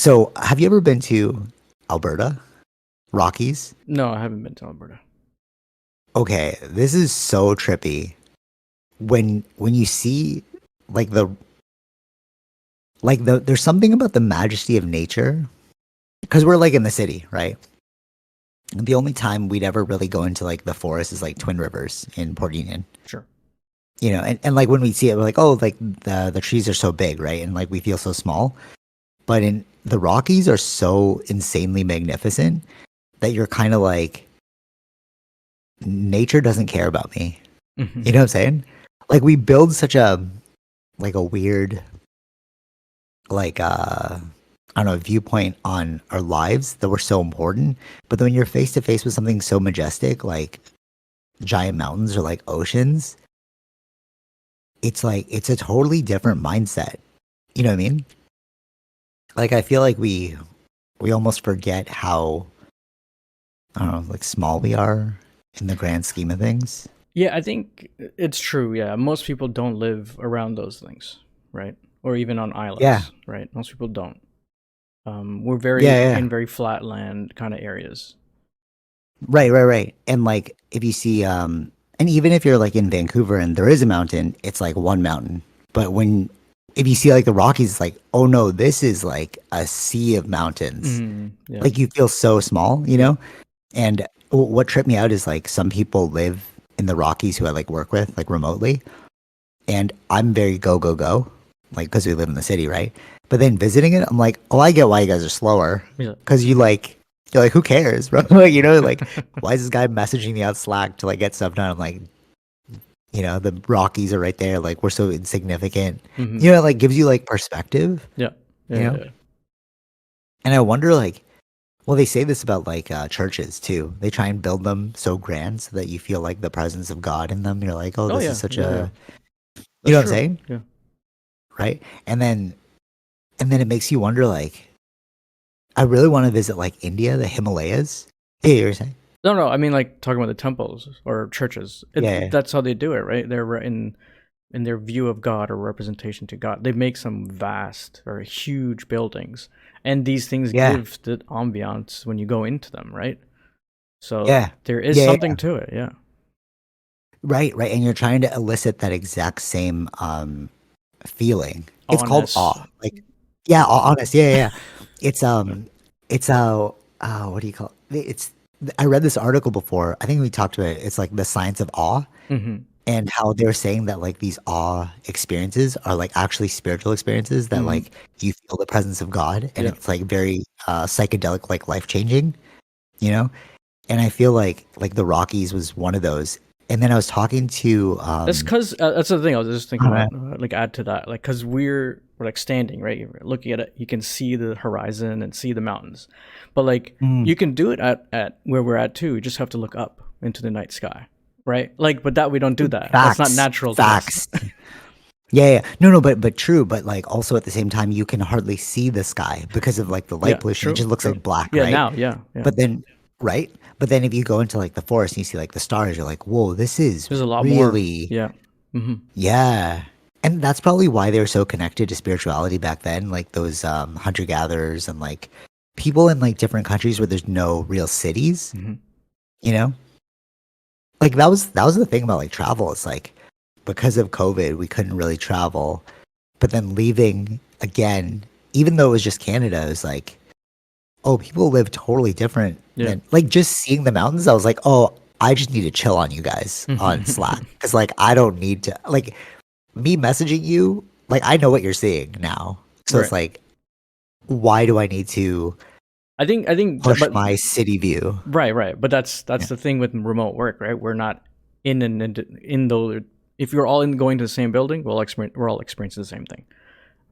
So, have you ever been to Alberta, Rockies? No, I haven't been to Alberta. Okay, this is so trippy. When you see like there's something about the majesty of nature because we're like in the city, right? And the only time we'd ever really go into like the forest is like Twin Rivers in Port Union. Sure. And like when we see it, we're like, oh, like the trees are so big, right? And like we feel so small. But in the Rockies are so insanely magnificent that you're kind of like nature doesn't care about me. Hmm. You know what I'm saying? Like we build such a like a weird like I don't know viewpoint on our lives that we're so important. But then when you're face to face with something so majestic like giant mountains or like oceans, it's like it's a totally different mindset. You know what I mean? Like I feel like we almost forget how I don't know like small we are in the grand scheme of things. Yeah, I think it's true. Yeah, most people don't live around those things, right? Or even on Yeah, islands, right? Most people don't. We're yeah, very yeah. in very flat land kind of areas. Right, right, right. And like if you see and even if you're like in Vancouver and there is a mountain, it's like one mountain. But when if you see like the Rockies, it's like, oh no, this is like a sea of mountains. Yeah, Like you feel so small, you yeah. know? And what tripped me out is like some people live in the Rockies who I like work with like remotely, and I'm very go go go, like because we live in the city, right? But then visiting it, I'm like, oh, I get why you guys are slower, Yeah. because you're like, who cares, bro? Like, like why is this guy messaging me out Slack to like get stuff done? I'm like, the Rockies are right there, like we're so insignificant. Hmm. It like gives you like perspective, Yeah. Yeah. you Yeah. know. Yeah. And I wonder like, well, they say this about like churches too. They try and build them so grand so that you feel like the presence of God in them. You're like, oh, Oh this is yeah. such Yeah. Yeah. a, you That's know what I'm true. saying? Yeah. Right. And then it makes you wonder like, I really want to visit like India, the Himalayas. Yeah, you were saying? No, no. I mean, like talking about the temples or churches. Yeah. That's how they do it, right? They're in their view of God or representation to God. They make some vast or huge buildings, and these things Yeah. give the ambiance when you go into them, right? So Yeah. there is Yeah. something to it. Yeah. Right, right. And you're trying to elicit that exact same feeling. It's called Honest. awe. Like, yeah, honest. Yeah, yeah, yeah. It's what do you call it? I read this article before. I think we talked about it. It's like the science of awe Hmm. and how they're saying that like these awe experiences are like actually spiritual experiences that Hmm. like you feel the presence of God and Yeah. it's like very psychedelic, like life changing, you know? And I feel like the Rockies was one of those. And then I was talking to That's because that's the thing I was just thinking uh, about. Like add to that, like because we're like standing right, you're looking at it, you can see the horizon and see the mountains, but like mm, you can do it at where we're at too. You just have to look up into the night sky, right? Like, but that we don't do that. That's not facts, natural to us. facts. Yeah, yeah. No, no, but true. But like also at the same time, you can hardly see the sky because of like the light Yeah, pollution. It true, just looks true. like black, Yeah, right? now, yeah, yeah. But then, right? But then if you go into like the forest and you see like the stars, you're like, whoa, this is There's a lot more. really, Yeah. Hmm. yeah. And that's probably why they were so connected to spirituality back then, like those hunter gatherers and like people in like different countries where there's no real cities, Hmm. you know? Like that was the thing about like travel. It's like because of COVID, we couldn't really travel. But then leaving again, even though it was just Canada, it was like, oh, people live totally different Yeah. than like just seeing the mountains. I was like, oh, I just need to chill on you guys on Slack because like I don't need to like me messaging you. Like I know what you're seeing now, so it's Right. like, why do I need to push But my city view? right, right. But that's Yeah, the thing with remote work, right? We're not in the if you're all in going to the same building, we're all experiencing the same thing,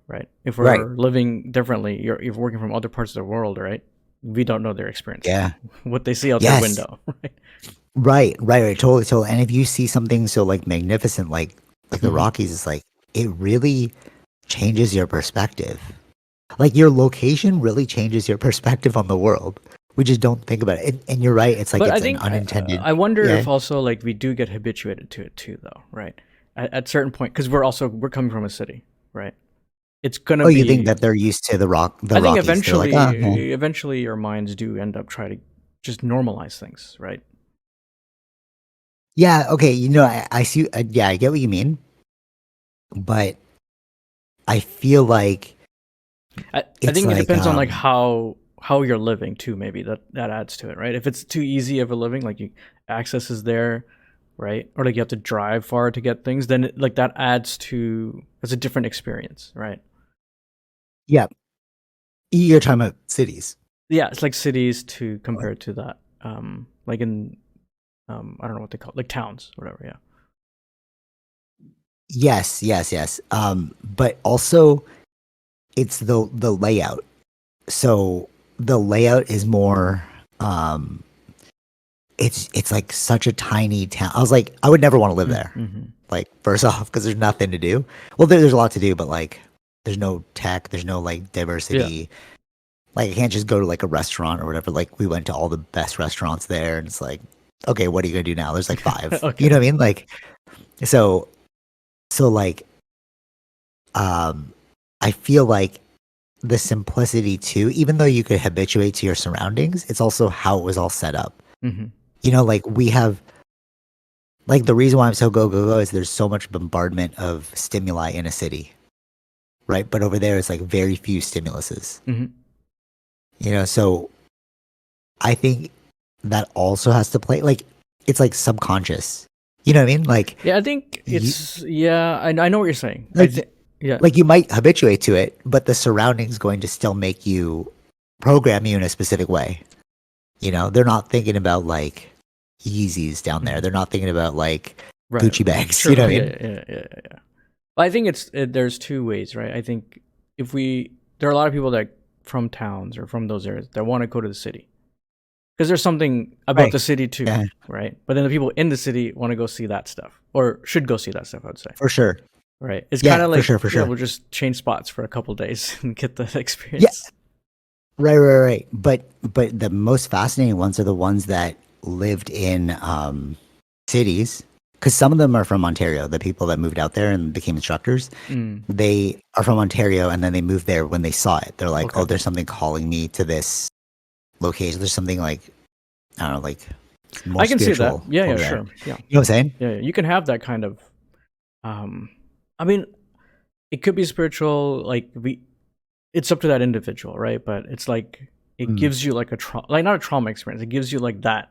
right? If right. we're living differently, you're working from other parts of the world, right? We don't know their experience, Yeah. what they see out their Yes. window, right? Right. Right. Right. Totally. Totally. And if you see something so like magnificent, like the Hmm. Rockies, it's like it really changes your perspective. Like your location really changes your perspective on the world. We just don't think about it. And you're right. It's like But I it's an think unintended. I wonder Yeah. if also like we do get habituated to it too, though, right? At certain point, because we're coming from a city, right? it's gonna Oh, you think be. that they're used to the I think Rockies? They're like, oh, yeah. eventually, your minds do end up trying to just normalize things, right? Yeah, okay. I see. Yeah, I get what you mean, but I feel like I it's think it like, depends on like how you're living too. Maybe that adds to it, right? If it's too easy of a living, like you access is there, right? Or like you have to drive far to get things, then like that adds to it's a different experience, right? yeah, you're talking about cities. Yeah, it's like cities to compare to that. Like in I don't know what they call it, like towns, whatever. Yeah. Yes, yes, yes. But also it's the layout. So the layout is more. Um, it's like such a tiny town. I was like, I would never want to live there. Mm-hmm. Like, first off, because there's nothing to do. Well, there's a lot to do, but like, there's no tech. There's no like Yeah. diversity. Like, I can't just go to like a restaurant or whatever. Like, we went to all the best restaurants there, and it's like, okay, what are you gonna do now? There's like five. You Okay. know what I mean? Like, so like, um, I feel like the simplicity too, even though you could habituate to your surroundings, it's also how it was all set up. Mm-hmm. Like we have like the reason why I'm so go go go is there's so much bombardment of stimuli in a city, right? But over there it's like very few stimuluses. Mm-hmm. So I think that also has to play like it's like subconscious. You know what I mean? Like Yeah, I think you, it's yeah. I know what you're saying. like Yeah. like you might habituate to it, but the surroundings going to still make you program you in a specific way. They're not thinking about like Yeezys down there. They're not thinking about like Right. Gucci bags. Sure. You know what I Yeah. mean? Yeah. Well, I think there's two ways, right? I think there are a lot of people that from towns or from those areas that want to go to the city because there's something about Right. the city too, Yeah, right? But then the people in the city want to go see that stuff or should go see that stuff. I would say, for sure. right? It's kind Yeah, of for like sure, for yeah, sure. we'll just change spots for a couple days and get the Yeah, experience. right. But the most fascinating ones are the ones that lived in cities, because some of them are from Ontario. The people that moved out there and became instructors, Mm, they are from Ontario, and then they moved there when they saw it. They're like, okay. oh, there's something calling me to this location. There's something like I don't know, like more I can see that. spiritual Yeah. Yeah. over there. Sure. Yeah. You know what I'm saying? Yeah. You can have that kind of. Um, I mean, it could be spiritual. Like it's up to that individual, right? But it's like it Mm. gives you like like not a trauma experience. It gives you like that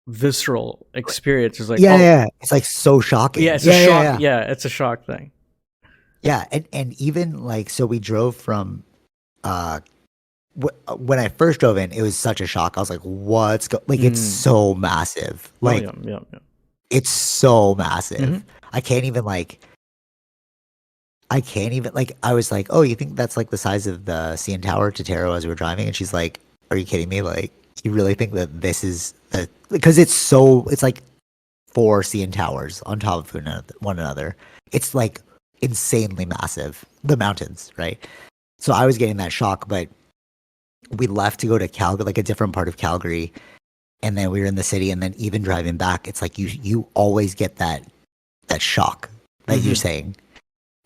visceral experience. It's like, Yeah, oh, yeah. It's like so yeah, shocking. it's a Yeah, yeah, shock. yeah. Yeah, it's a shock thing. Yeah, and even like so we drove from uh when I first drove in, it was such a shock. I was like, like it's Mm. so massive. Oh Like yeah, yeah, yeah. it's so massive. Hmm. I can't even like I can't even like I was like, "Oh, you think that's like the size of the CN Tower to Taro as we were driving?" And she's like, "Are you kidding me? Like you really think that this is the because it's like four CN Towers on top of one another. It's like insanely massive. The mountains, right? So I was getting that shock, but we left to go to Calgary, like a different part of Calgary, and then we were in the city, and then even driving back, it's like you always get that shock that you're Hmm. saying.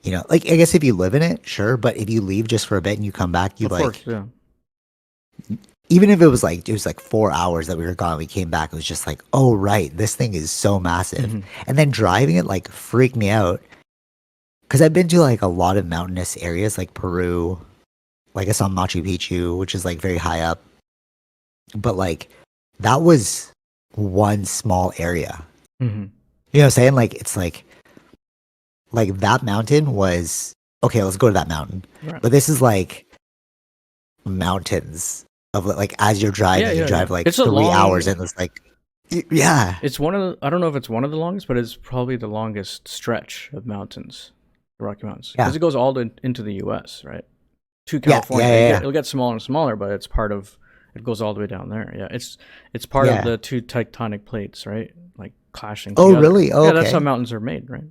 Like I guess if you live in it, sure, but if you leave just for a bit and you come back, you Of course, like yeah. even if it was like 4 hours that we were gone, we came back, it was just like, oh right, this thing is so massive. Hmm. And then driving it like freaked me out because I've been to like a lot of mountainous areas like Peru, like I saw Machu Picchu, which is like very high up. But like that was one small area. Hmm. You know what I'm saying? Like it's like that mountain was okay, let's go to that mountain. Right. But this is like mountains of like as you're Yeah, driving, you yeah, yeah. drive like It's a 3 hours long. and it's like yeah. It's one of the. I don't know if it's one of the longest, but it's probably the longest stretch of mountains, the Rocky Mountains, Yeah. because it goes into the U.S. right to Yeah, California. yeah, yeah, It'll get smaller and smaller, but it's part of. It goes all the way down there. Yeah, it's part of yeah. the two tectonic plates, right? Like clashing Oh together. really? Oh, Yeah, that's how okay. mountains are made, right?